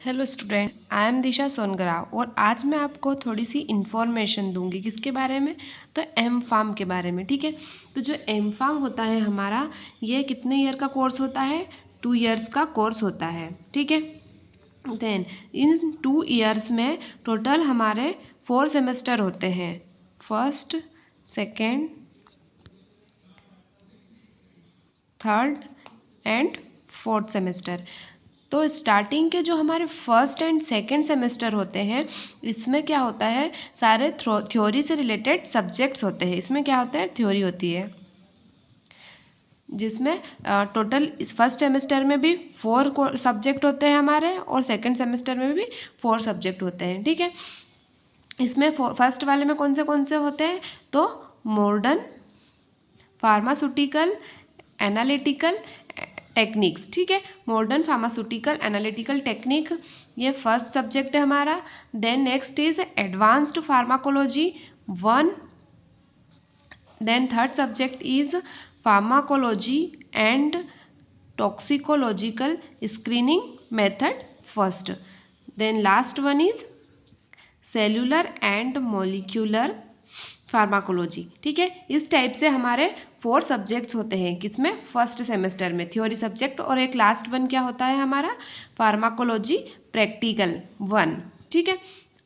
Hello student, I am दिशा सोनगरा और आज मैं आपको थोड़ी सी इन्फॉर्मेशन दूंगी किसके बारे में। तो एम फार्म के बारे में। ठीक है, तो जो एम फार्म होता है हमारा, ये कितने ईयर का कोर्स होता है? 2 इयर्स का कोर्स होता है। ठीक है, देन इन 2 इयर्स में टोटल हमारे 4 सेमेस्टर होते हैं। First, second, third and fourth semester. तो स्टार्टिंग के जो हमारे फर्स्ट एंड सेकंड सेमेस्टर होते हैं, इसमें क्या होता है, सारे थ्योरी से रिलेटेड सब्जेक्ट्स होते हैं। इसमें क्या होता है, थ्योरी होती है, जिसमें टोटल इस फर्स्ट सेमेस्टर में भी 4 सब्जेक्ट होते हैं हमारे, और सेकंड सेमेस्टर में भी 4 सब्जेक्ट होते हैं। ठीक है, इसमें फर्स्ट वाले में कौन से होते हैं, तो मॉडर्न, फार्मास्यूटिकल, एनालिटिकल टेक्निक्स। ठीक है, मॉडर्न फार्मास्यूटिकल एनालिटिकल टेक्निक, ये फर्स्ट सब्जेक्ट है हमारा। Then next is advanced pharmacology 1। Then third subject is pharmacology and toxicological screening method first. Then last one is cellular and molecular pharmacology. ठीक है, इस type से हमारे 4 सब्जेक्ट्स होते हैं किसमें, फर्स्ट सेमेस्टर में, थ्योरी सब्जेक्ट। और एक लास्ट वन क्या होता है हमारा, फार्माकोलॉजी प्रैक्टिकल 1। ठीक है,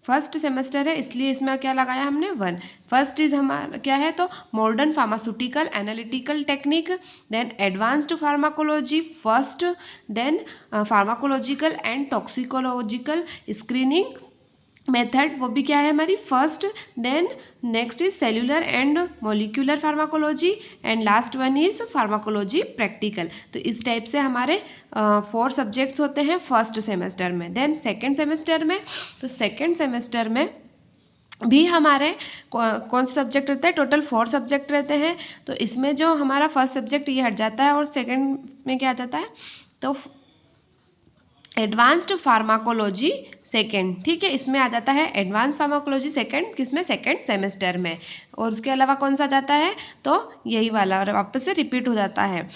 फर्स्ट सेमेस्टर है इसलिए इसमें क्या लगाया हमने, 1। फर्स्ट इज हमारा क्या है, तो modern pharmaceutical analytical technique, then advanced pharmacology first, then pharmacological and toxicological screening method, वो भी क्या है हमारी, first. Then next is cellular and molecular pharmacology, and last one is pharmacology practical. तो इस टाइप से हमारे 4 सब्जेक्ट्स होते हैं फर्स्ट सेमेस्टर में। देन सेकेंड सेमेस्टर में, तो सेकेंड सेमेस्टर में भी हमारे कौन सा सब्जेक्ट रहता है, टोटल 4 सब्जेक्ट रहते हैं। तो इसमें जो हमारा फर्स्ट सब्जेक्ट ये हट जाता है और सेकेंड में क्या आ जाता है, तो एडवांस्ड फार्माकोलॉजी सेकेंड। ठीक है, इसमें आ जाता है एडवांस फार्माकोलॉजी सेकेंड, किसमें, सेकेंड सेमेस्टर में। और उसके अलावा कौन सा जाता है, तो यही वाला, और वापस से रिपीट हो जाता है,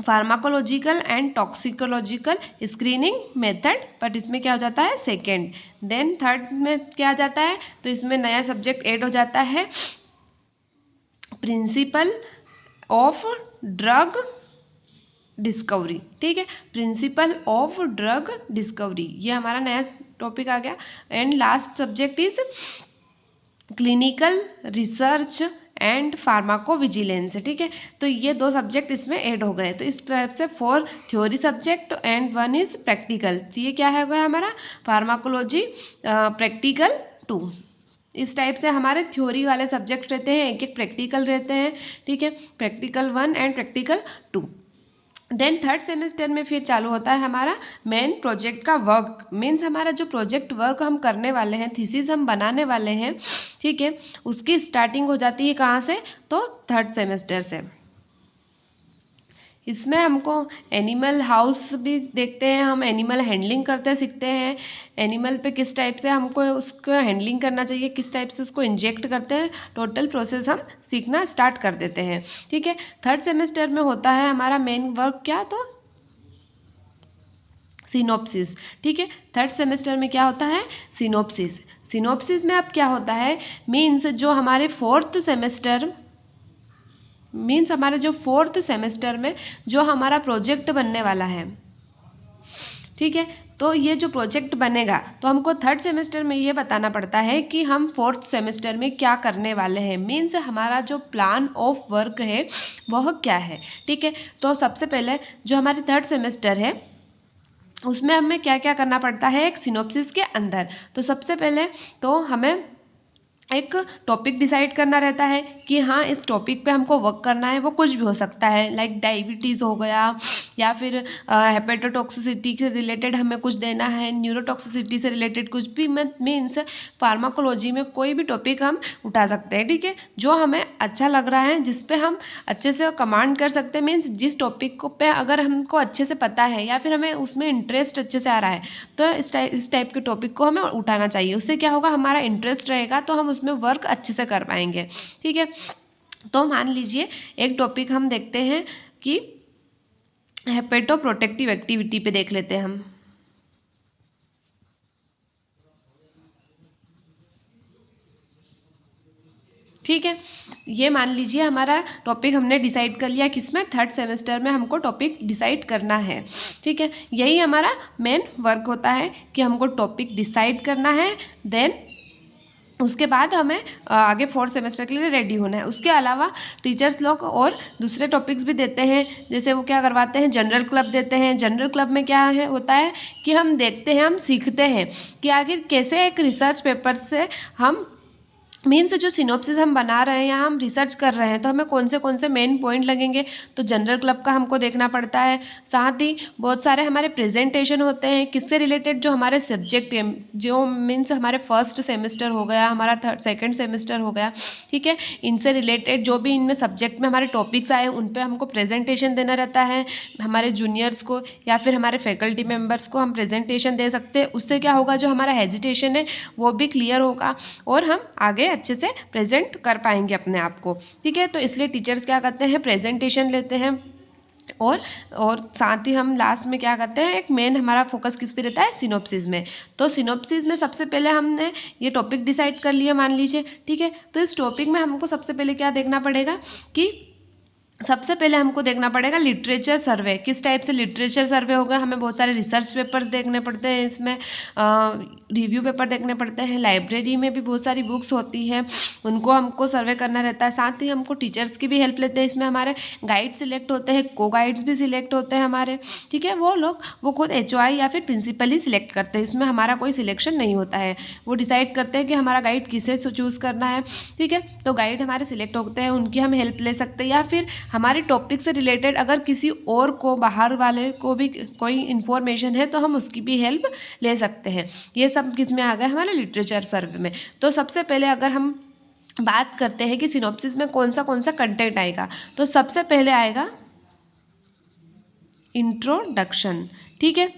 pharmacological and toxicological screening method, but इसमें क्या हो जाता है, सेकेंड। देन थर्ड में क्या आ जाता है, तो इसमें नया सब्जेक्ट ऐड हो जाता है, प्रिंसिपल ऑफ ड्रग डिस्कवरी। ठीक है, प्रिंसिपल ऑफ ड्रग डिस्कवरी, ये हमारा नया टॉपिक आ गया। And last subject is clinical research and pharmaco vigilance. ठीक है, तो ये 2 सब्जेक्ट इसमें ऐड हो गए। तो इस टाइप से 4 theory subject and 1 is practical. तो ये क्या है हमारा, फार्माकोलॉजी प्रैक्टिकल 2। इस टाइप से हमारे थ्योरी वाले सब्जेक्ट रहते हैं, एक प्रैक्टिकल रहते हैं। ठीक है, practical 1 and practical 2। Then third semester में फिर चालू होता है हमारा मेन प्रोजेक्ट का वर्क। मीन्स हमारा जो प्रोजेक्ट वर्क हम करने वाले हैं, थीसिस हम बनाने वाले हैं, ठीक है, उसकी स्टार्टिंग हो जाती है कहाँ से, तो थर्ड सेमेस्टर से। इसमें हमको एनिमल हाउस भी देखते हैं, हम एनिमल हैंडलिंग करते सीखते हैं, एनिमल पे किस टाइप से हमको उसको हैंडलिंग करना चाहिए, किस टाइप से उसको इंजेक्ट करते हैं, टोटल प्रोसेस हम सीखना स्टार्ट कर देते हैं। ठीक है, थर्ड सेमेस्टर में होता है हमारा मेन वर्क क्या, तो सिनोप्सिस। ठीक है, थर्ड सेमेस्टर में क्या होता है, सिनोप्सिस। सिनोप्सिस में अब क्या होता है, मीन्स जो हमारे फोर्थ सेमेस्टर में जो हमारा प्रोजेक्ट बनने वाला है, ठीक है, तो ये जो प्रोजेक्ट बनेगा, तो हमको थर्ड सेमेस्टर में ये बताना पड़ता है कि हम फोर्थ सेमेस्टर में क्या करने वाले हैं। मीन्स हमारा जो प्लान ऑफ वर्क है वह क्या है। ठीक है, तो सबसे पहले जो हमारी थर्ड सेमेस्टर है उसमें हमें क्या क्या करना पड़ता है एक सिनोप्सिस के अंदर। तो सबसे पहले तो हमें एक टॉपिक डिसाइड करना रहता है कि हाँ इस टॉपिक पे हमको वर्क करना है। वो कुछ भी हो सकता है, लाइक डायबिटीज़ हो गया, या फिर हेपेटोटॉक्सिसिटी से रिलेटेड हमें कुछ देना है, न्यूरोटॉक्सिसिटी से रिलेटेड कुछ भी। मीन्स फार्माकोलॉजी में कोई भी टॉपिक हम उठा सकते हैं। ठीक है, जो हमें अच्छा लग रहा है, जिस पे हम अच्छे से कमांड कर सकते हैं, मीन्स जिस टॉपिक को पे अगर हमको अच्छे से पता है या फिर हमें उसमें इंटरेस्ट अच्छे से आ रहा है, तो इस टाइप के टॉपिक को हमें उठाना चाहिए। उससे क्या होगा, हमारा इंटरेस्ट रहेगा तो हम उसमें वर्क अच्छे से कर पाएंगे। ठीक है, तो मान लीजिए एक टॉपिक हम देखते हैं कि हेपेटो प्रोटेक्टिव एक्टिविटी पे देख लेते हैं हम। ठीक है, ये मान लीजिए हमारा टॉपिक हमने डिसाइड कर लिया, किसमें, थर्ड सेमेस्टर में हमको टॉपिक डिसाइड करना है। ठीक है, यही हमारा मेन वर्क होता है कि हमको टॉपिक डिसाइड करना है, देन उसके बाद हमें आगे फोर्थ सेमेस्टर के लिए रेडी होना है। उसके अलावा टीचर्स लोग और दूसरे टॉपिक्स भी देते हैं, जैसे वो क्या करवाते हैं, जनरल क्लब देते हैं। जनरल क्लब में क्या है होता है कि हम देखते हैं, हम सीखते हैं कि आखिर कैसे एक रिसर्च पेपर से हम मीन्स जो सिनॉप्सिस हम बना रहे हैं या हम रिसर्च कर रहे हैं तो हमें कौन से मेन पॉइंट लगेंगे, तो जनरल क्लब का हमको देखना पड़ता है। साथ ही बहुत सारे हमारे प्रेजेंटेशन होते हैं किससे रिलेटेड, जो हमारे सब्जेक्ट जो मीन्स हमारे फर्स्ट सेमेस्टर हो गया, हमारा सेकंड सेमेस्टर हो गया, ठीक है, इनसे रिलेटेड जो भी इनमें सब्जेक्ट में हमारे टॉपिक्स आए उन पर हमको प्रेजेंटेशन देना रहता है। हमारे जूनियर्स को या फिर हमारे फैकल्टी मेम्बर्स को हम प्रेजेंटेशन दे सकते हैं। उससे क्या होगा, जो हमारा हेजिटेशन है वो भी क्लियर होगा और हम आगे अच्छे से प्रेजेंट कर पाएंगे अपने आप को। ठीक है, तो इसलिए टीचर्स क्या करते हैं, प्रेजेंटेशन लेते हैं और साथ ही हम लास्ट में क्या करते हैं, एक मेन हमारा फोकस किस पे रहता है, सिनॉप्सिस में। तो सिनॉप्सिस में सबसे पहले हमने ये टॉपिक डिसाइड कर लिया मान लीजिए। ठीक है, तो इस टॉपिक में हमको सबसे पहले क्या देखना पड़ेगा कि सबसे पहले हमको देखना पड़ेगा लिटरेचर सर्वे, किस टाइप से लिटरेचर सर्वे होगा। हमें बहुत सारे रिसर्च पेपर्स देखने पड़ते हैं, इसमें रिव्यू पेपर देखने पड़ते हैं। लाइब्रेरी में भी बहुत सारी बुक्स होती हैं, उनको हमको सर्वे करना रहता है। साथ ही हमको टीचर्स की भी हेल्प लेते हैं, इसमें हमारे गाइड सिलेक्ट होते हैं, को गाइड्स भी सिलेक्ट होते हैं हमारे। ठीक है, वो खुद HOI या फिर प्रिंसिपल ही सिलेक्ट करते हैं, इसमें हमारा कोई सिलेक्शन नहीं होता है। वो डिसाइड करते हैं कि हमारा गाइड किसे चूज़ करना है। ठीक है, तो गाइड हमारे सिलेक्ट होते हैं, उनकी हम हेल्प ले सकते हैं, या फिर हमारे टॉपिक से रिलेटेड अगर किसी और को, बाहर वाले को भी कोई इन्फॉर्मेशन है तो हम उसकी भी हेल्प ले सकते हैं। ये सब किस में आ गया, हमारे लिटरेचर सर्वे में। तो सबसे पहले अगर हम बात करते हैं कि सिनॉप्सिस में कौन सा कंटेंट आएगा, तो सबसे पहले आएगा इंट्रोडक्शन। ठीक है,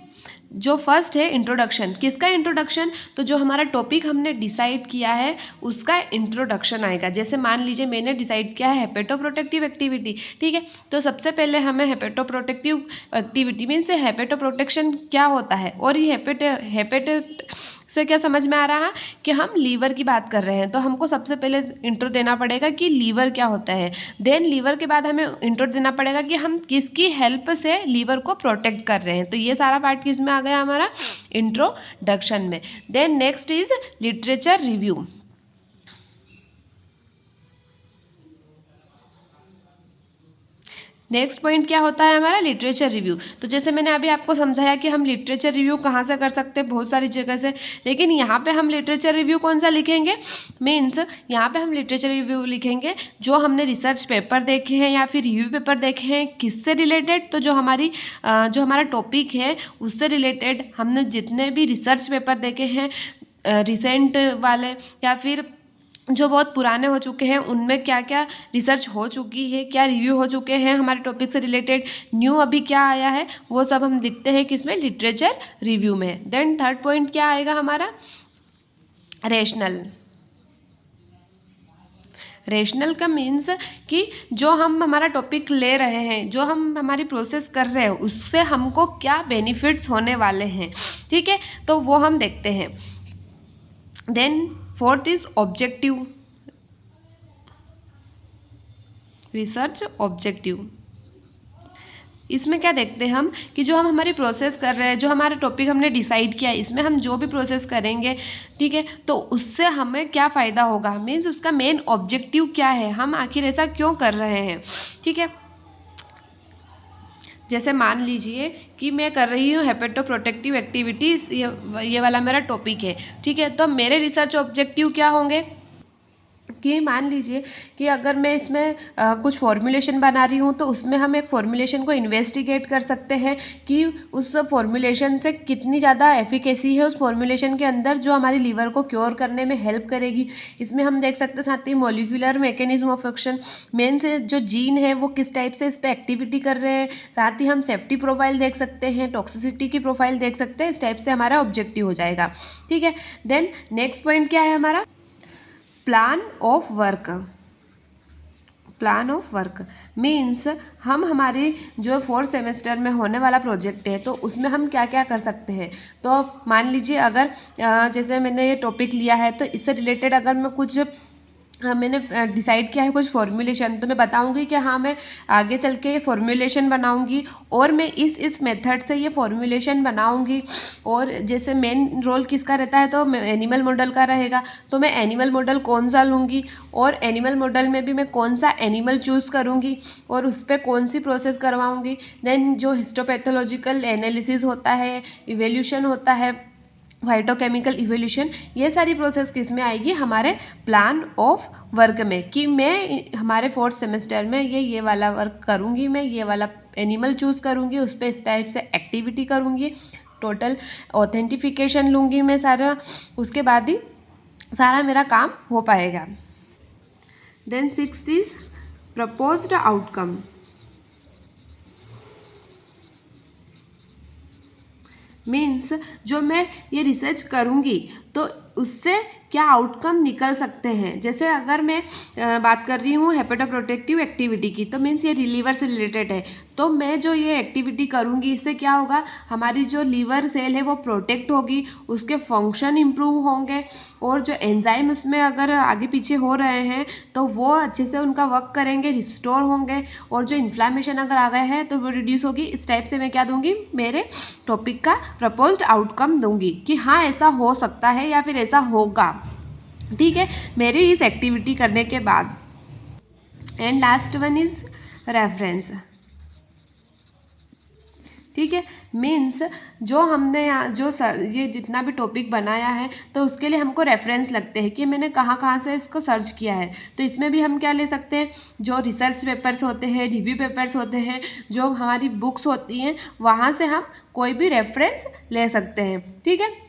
जो फर्स्ट है इंट्रोडक्शन, किसका इंट्रोडक्शन, तो जो हमारा टॉपिक हमने डिसाइड किया है उसका इंट्रोडक्शन आएगा। जैसे मान लीजिए मैंने डिसाइड किया है हेपेटोप्रोटेक्टिव एक्टिविटी। ठीक है, तो सबसे पहले हमें हेपेटोप्रोटेक्टिव एक्टिविटी मीन्स हेपेटोप्रोटेक्शन क्या होता है, और ये हेपेटो से क्या समझ में आ रहा है कि हम लीवर की बात कर रहे हैं, तो हमको सबसे पहले इंट्रो देना पड़ेगा कि लीवर क्या होता है। देन लीवर के बाद हमें इंट्रो देना पड़ेगा कि हम किसकी हेल्प से लीवर को प्रोटेक्ट कर रहे हैं। तो ये सारा पार्ट किस में आ गया, हमारा इंट्रोडक्शन में। Then next is literature review. Next point क्या होता है, हमारा लिटरेचर रिव्यू। तो जैसे मैंने अभी आपको समझाया कि हम लिटरेचर रिव्यू कहाँ से कर सकते हैं, बहुत सारी जगह से, लेकिन यहाँ पे हम लिटरेचर रिव्यू कौन सा लिखेंगे, मीन्स यहाँ पे हम लिटरेचर रिव्यू लिखेंगे जो हमने रिसर्च पेपर देखे हैं या फिर रिव्यू पेपर देखे हैं, किससे रिलेटेड, तो जो हमारा टॉपिक है उससे रिलेटेड हमने जितने भी रिसर्च पेपर देखे हैं, रिसेंट वाले या फिर जो बहुत पुराने हो चुके हैं, उनमें क्या क्या रिसर्च हो चुकी है, क्या रिव्यू हो चुके हैं हमारे टॉपिक से रिलेटेड, न्यू अभी क्या आया है, वो सब हम दिखते हैं किसमें, लिटरेचर रिव्यू में। देन थर्ड पॉइंट क्या आएगा हमारा, रेशनल। रेशनल का मीन्स कि जो हम हमारा टॉपिक ले रहे हैं, जो हम हमारी प्रोसेस कर रहे हैं, उससे हमको क्या बेनिफिट्स होने वाले हैं। ठीक है, तो वो हम देखते हैं। Then fourth is objective, research objective. इसमें क्या देखते हैं हम कि जो हम हमारी प्रोसेस कर रहे हैं, जो हमारा टॉपिक हमने डिसाइड किया है, इसमें हम जो भी प्रोसेस करेंगे, ठीक है, तो उससे हमें क्या फ़ायदा होगा, मीन्स उसका मेन ऑब्जेक्टिव क्या है, हम आखिर ऐसा क्यों कर रहे हैं। ठीक है, जैसे मान लीजिए कि मैं कर रही हूँ हेपेटोप्रोटेक्टिव एक्टिविटीज़, ये वाला मेरा टॉपिक है। ठीक है, तो मेरे रिसर्च ऑब्जेक्टिव क्या होंगे कि मान लीजिए कि अगर मैं इसमें कुछ फॉर्मुलेशन बना रही हूँ, तो उसमें हम एक फॉर्मुलेशन को इन्वेस्टिगेट कर सकते हैं कि उस फॉर्मुलेशन से कितनी ज़्यादा एफिकेसी है उस फॉर्मुलेशन के अंदर, जो हमारी लीवर को क्योर करने में हेल्प करेगी। इसमें हम देख सकते हैं साथ ही molecular mechanism of action, main से जो जीन है वो किस टाइप से इस पर एक्टिविटी कर रहे हैं। साथ ही हम सेफ्टी प्रोफाइल देख सकते हैं, टॉक्सिसिटी की प्रोफाइल देख सकते हैं। इस टाइप से हमारा ऑब्जेक्टिव हो जाएगा। ठीक है, देन नेक्स्ट पॉइंट क्या है हमारा, plan of work. Plan of work means हम हमारे जो फोर्थ सेमेस्टर में होने वाला प्रोजेक्ट है, तो उसमें हम क्या क्या कर सकते हैं। तो मान लीजिए अगर जैसे मैंने ये टॉपिक लिया है, तो इससे रिलेटेड अगर मैं कुछ हाँ, मैंने डिसाइड किया है कुछ फॉर्मूलेशन, तो मैं बताऊंगी कि हाँ मैं आगे चल के ये फॉर्मूलेशन बनाऊंगी और मैं इस मेथड से ये फॉर्मूलेशन बनाऊंगी। और जैसे मेन रोल किसका रहता है, तो एनिमल मॉडल का रहेगा, तो मैं एनिमल मॉडल कौन सा लूँगी और एनिमल मॉडल में भी मैं कौन सा एनिमल चूज़ करूँगी और उस पर कौन सी प्रोसेस करवाऊँगी। देन जो हिस्टोपैथोलॉजिकल एनालिसिस होता है, इवोल्यूशन होता है, फाइटोकेमिकल इवोल्यूशन, ये सारी प्रोसेस किस में आएगी, हमारे प्लान ऑफ वर्क में, कि मैं हमारे 4th सेमेस्टर में ये वाला वर्क करूँगी, मैं ये वाला एनिमल चूज़ करूँगी, उस पर इस टाइप से एक्टिविटी करूँगी, टोटल ऑथेंटिफिकेशन लूँगी मैं सारा, उसके बाद ही सारा मेरा काम हो पाएगा। Then 6th is proposed outcome. Means जो मैं ये रिसर्च करूँगी तो उससे क्या आउटकम निकल सकते हैं। जैसे अगर मैं बात कर रही हूँ हेपेटोप्रोटेक्टिव एक्टिविटी की, तो मीन्स ये लीवर से रिलेटेड है, तो मैं जो ये एक्टिविटी करूँगी इससे क्या होगा, हमारी जो लीवर सेल है वो प्रोटेक्ट होगी, उसके फंक्शन इम्प्रूव होंगे और जो एंजाइम उसमें अगर आगे पीछे हो रहे हैं तो वो अच्छे से उनका वर्क करेंगे, रिस्टोर होंगे, और जो इन्फ्लामेशन अगर आ गया है तो वो रिड्यूस होगी। इस टाइप से मैं क्या दूंगी, मेरे टॉपिक का प्रपोज्ड आउटकम दूंगी कि हाँ ऐसा हो सकता है या फिर ऐसा होगा, ठीक है, मेरी इस एक्टिविटी करने के बाद। And last one is reference, ठीक है। मीन्स जो हमने यहाँ जो ये जितना भी टॉपिक बनाया है तो उसके लिए हमको रेफरेंस लगते हैं कि मैंने कहाँ कहाँ से इसको सर्च किया है। तो इसमें भी हम क्या ले सकते हैं, जो रिसर्च पेपर्स होते हैं, रिव्यू पेपर्स होते हैं, जो हमारी बुक्स होती हैं, वहाँ से हम कोई भी रेफरेंस ले सकते हैं, ठीक है।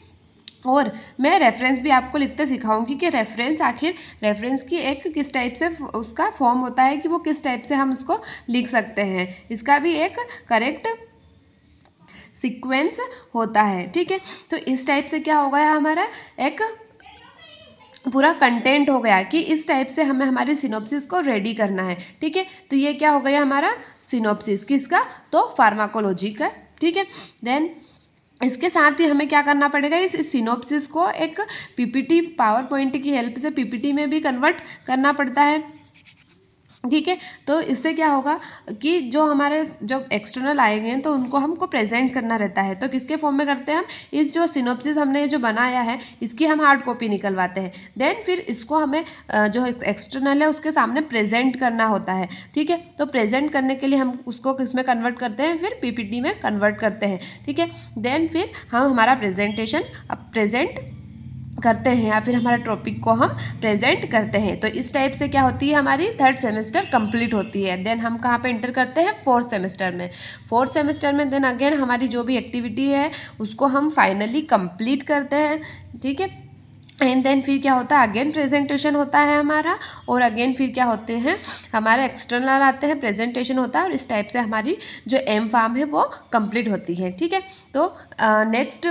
और मैं रेफरेंस भी आपको लिखते सिखाऊंगी कि रेफरेंस की एक किस टाइप से उसका फॉर्म होता है, कि वो किस टाइप से हम उसको लिख सकते हैं, इसका भी एक करेक्ट सीक्वेंस होता है, ठीक है। तो इस टाइप से क्या हो गया, हमारा एक पूरा कंटेंट हो गया कि इस टाइप से हमें हमारी सिनॉप्सिस को रेडी करना है, ठीक है। तो ये क्या हो गया हमारा सिनॉप्सिस किसका, तो फार्माकोलॉजी का, ठीक है। देन इसके साथ ही हमें क्या करना पड़ेगा, इस सिनॉप्सिस को एक पीपीटी पावर पॉइंट की हेल्प से पीपीटी में भी कन्वर्ट करना पड़ता है, ठीक है। तो इससे क्या होगा कि जो हमारे जब एक्सटर्नल आएंगे तो उनको हमको प्रेजेंट करना रहता है, तो किसके फॉर्म में करते हैं हम, इस जो सिनॉप्सिस हमने जो बनाया है इसकी हम हार्ड कॉपी निकलवाते हैं, देन फिर इसको हमें जो एक्सटर्नल है उसके सामने प्रेजेंट करना होता है, ठीक है। तो प्रेजेंट करने के लिए हम उसको किस में कन्वर्ट करते हैं, फिर पीपीटी में कन्वर्ट करते हैं, ठीक है। देन फिर हम हमारा प्रेजेंटेशन प्रेजेंट करते हैं या फिर हमारे टॉपिक को हम प्रेजेंट करते हैं। तो इस टाइप से क्या होती है, हमारी 3rd सेमेस्टर कंप्लीट होती है। देन हम कहाँ पे एंटर करते हैं, 4th सेमेस्टर में। 4th सेमेस्टर में देन अगेन हमारी जो भी एक्टिविटी है उसको हम फाइनली कंप्लीट करते हैं, ठीक है। एंड देन फिर क्या होता है, अगेन प्रेजेंटेशन होता है हमारा, और अगेन फिर क्या होते हैं, हमारे एक्सटर्नल आते हैं, प्रेजेंटेशन होता है, और इस टाइप से हमारी जो एम फार्म है वो कंप्लीट होती है, ठीक है। तो नेक्स्ट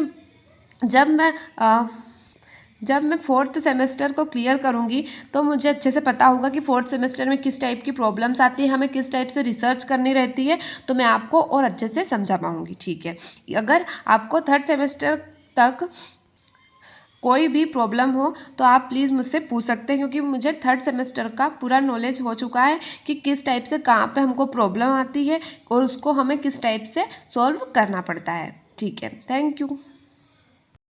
जब मैं 4th सेमेस्टर को क्लियर करूँगी तो मुझे अच्छे से पता होगा कि 4th सेमेस्टर में किस टाइप की प्रॉब्लम्स आती है, हमें किस टाइप से रिसर्च करनी रहती है, तो मैं आपको और अच्छे से समझा पाऊँगी, ठीक है। अगर आपको 3rd सेमेस्टर तक कोई भी प्रॉब्लम हो तो आप प्लीज़ मुझसे पूछ सकते हैं, क्योंकि मुझे 3rd सेमेस्टर का पूरा नॉलेज हो चुका है कि किस टाइप से कहाँ पे हमको प्रॉब्लम आती है और उसको हमें किस टाइप से सॉल्व करना पड़ता है, ठीक है। Thank you.